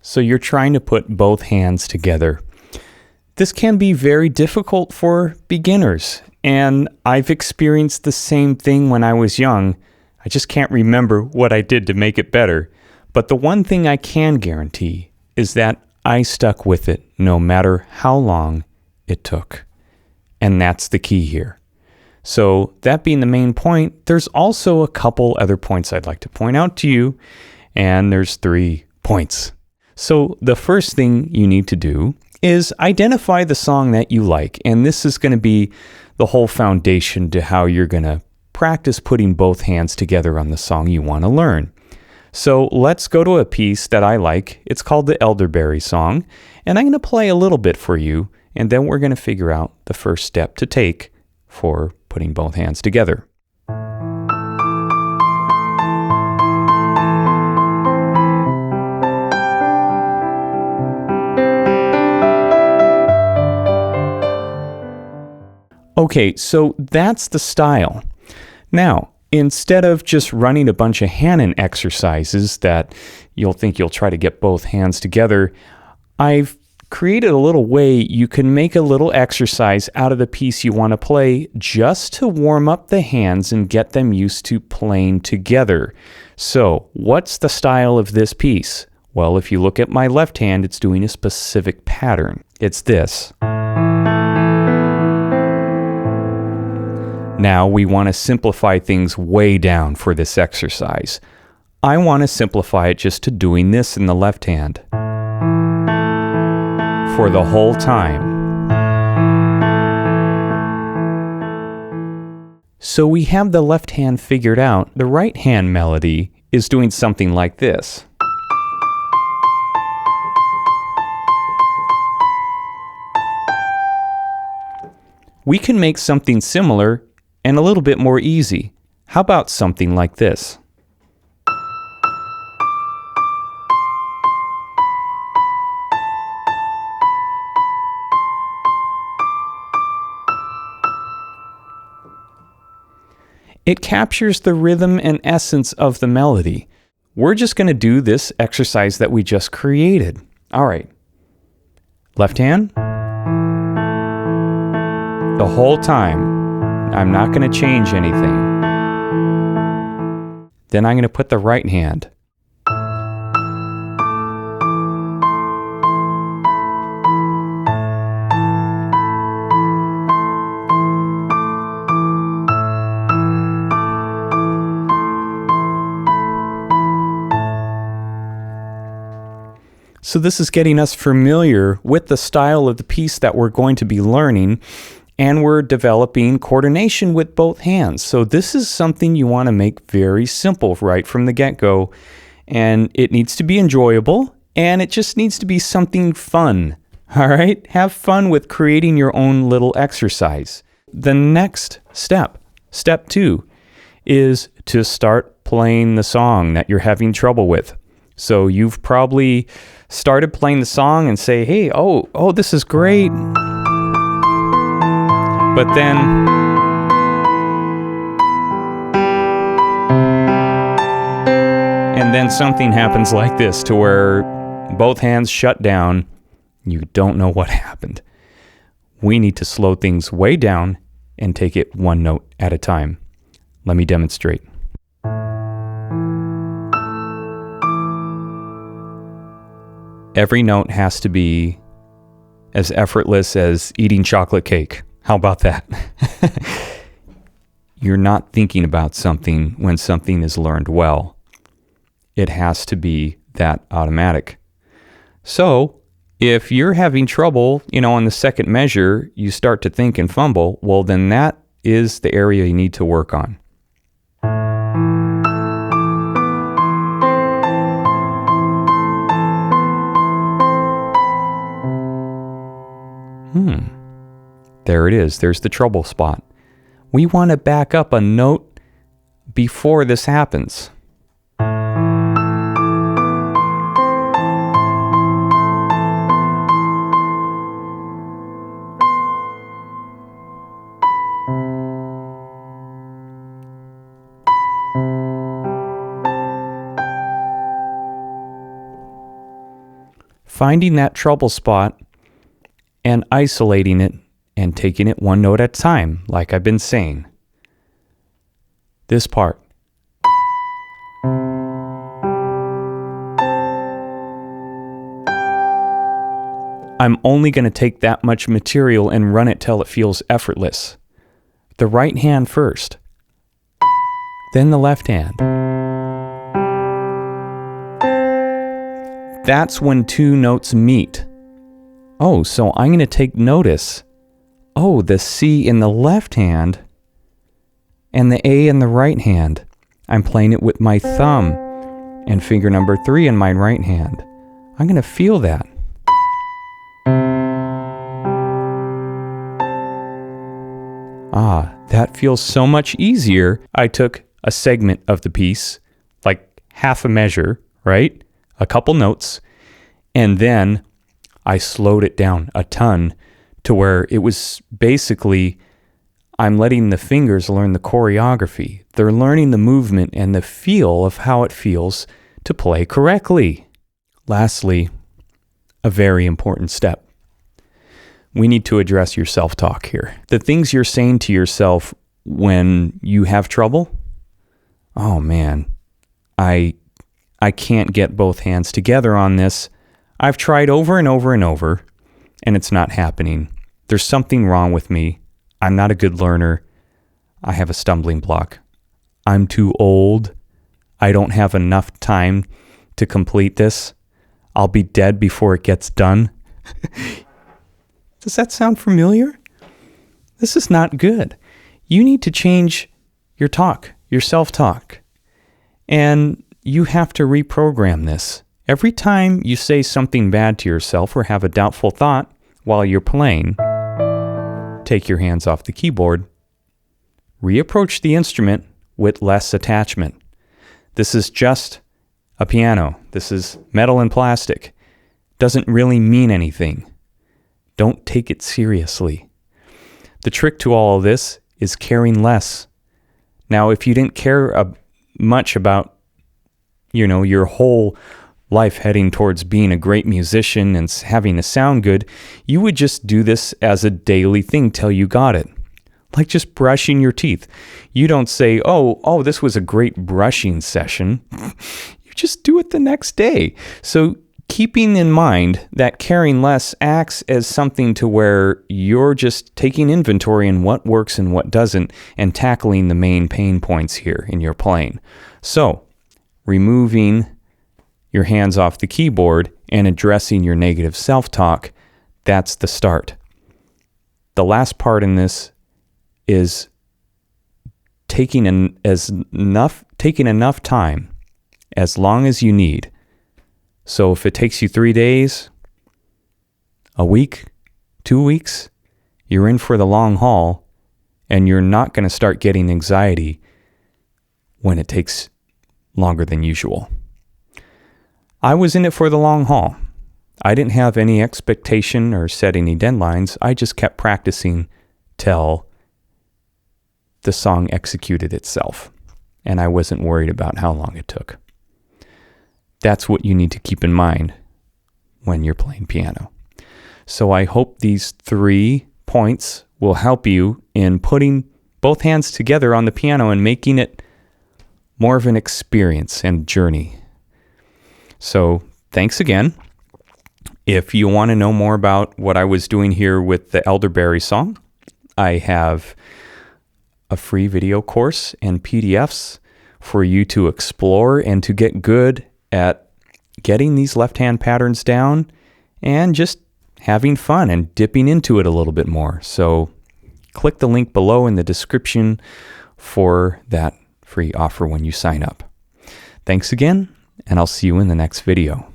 So you're trying to put both hands together. This can be very difficult for beginners, and I've experienced the same thing when I was young. I just can't remember what I did to make it better. But the one thing I can guarantee is that I stuck with it no matter how long it took. And that's the key here. So that being the main point, there's also a couple other points I'd like to point out to you, and there's 3 points. So the first thing you need to do is identify the song that you like, and this is going to be the whole foundation to how you're going to practice putting both hands together on the song you want to learn. So let's go to a piece that I like. It's called the Elderberry Song, and I'm going to play a little bit for you, and then we're going to figure out the first step to take for putting both hands together. Okay, so that's the style. Now, instead of just running a bunch of Hanon exercises that you'll think you'll try to get both hands together, I've created a little way you can make a little exercise out of the piece you want to play just to warm up the hands and get them used to playing together. So, what's the style of this piece? Well, if you look at my left hand, it's doing a specific pattern. It's this. Now we want to simplify things way down for this exercise. I want to simplify it just to doing this in the left hand for the whole time. So we have the left hand figured out. The right hand melody is doing something like this. We can make something similar and a little bit more easy. How about something like this? It captures the rhythm and essence of the melody. We're just going to do this exercise that we just created. All right. Left hand. The whole time. I'm not going to change anything. Then I'm going to put the right hand. So this is getting us familiar with the style of the piece that we're going to be learning, and we're developing coordination with both hands. So this is something you want to make very simple right from the get-go, and it needs to be enjoyable, and it just needs to be something fun. All right? Have fun with creating your own little exercise. The next step, step 2, is to start playing the song that you're having trouble with. So you've probably started playing the song and say, hey, oh, this is great. But then something happens like this to where both hands shut down. You don't know what happened. We need to slow things way down and take it one note at a time. Let me demonstrate. Every note has to be as effortless as eating chocolate cake. How about that? You're not thinking about something when something is learned well. It has to be that automatic. So if you're having trouble, on the second measure, you start to think and fumble, well, then that is the area you need to work on. There it is. There's the trouble spot. We want to back up a note before this happens. finding that trouble spot and isolating it and taking it one note at a time, like I've been saying. This part. I'm only going to take that much material and run it till it feels effortless. The right hand first, then the left hand. That's when two notes meet. Oh, so I'm going to take notice. Oh, the C in the left hand and the A in the right hand. I'm playing it with my thumb and finger number 3 in my right hand. I'm going to feel that. Ah, that feels so much easier. I took a segment of the piece, like half a measure, right? A couple notes, and then I slowed it down a ton to where it was basically, I'm letting the fingers learn the choreography. They're learning the movement and the feel of how it feels to play correctly. Lastly, a very important step. We need to address your self-talk here. The things you're saying to yourself when you have trouble. Oh man, I can't get both hands together on this. I've tried over and over and over, and it's not happening. There's something wrong with me. I'm not a good learner. I have a stumbling block. I'm too old. I don't have enough time to complete this. I'll be dead before it gets done. Does that sound familiar? This is not good. You need to change your talk, your self-talk. And you have to reprogram this. Every time you say something bad to yourself or have a doubtful thought while you're playing, take your hands off the keyboard. Reapproach the instrument with less attachment. This is just a piano. This is metal and plastic. Doesn't really mean anything. Don't take it seriously. The trick to all of this is caring less. Now, if you didn't care much about, your whole life heading towards being a great musician and having to sound good, you would just do this as a daily thing till you got it. Like just brushing your teeth. You don't say, oh, this was a great brushing session. You just do it the next day. So keeping in mind that caring less acts as something to where you're just taking inventory in what works and what doesn't and tackling the main pain points here in your playing. So, removing your hands off the keyboard and addressing your negative self-talk, that's the start. The last part in this is taking enough time, as long as you need. So if it takes you 3 days, a week, 2 weeks, you're in for the long haul, and you're not going to start getting anxiety when it takes longer than usual. I was in it for the long haul. I didn't have any expectation or set any deadlines. I just kept practicing till the song executed itself, and I wasn't worried about how long it took. That's what you need to keep in mind when you're playing piano. So I hope these 3 points will help you in putting both hands together on the piano and making it more of an experience and journey. So thanks again. If you want to know more about what I was doing here with the Elderberry song, I have a free video course and PDFs for you to explore and to get good at getting these left-hand patterns down and just having fun and dipping into it a little bit more. So click the link below in the description for that free offer when you sign up. Thanks again, and I'll see you in the next video.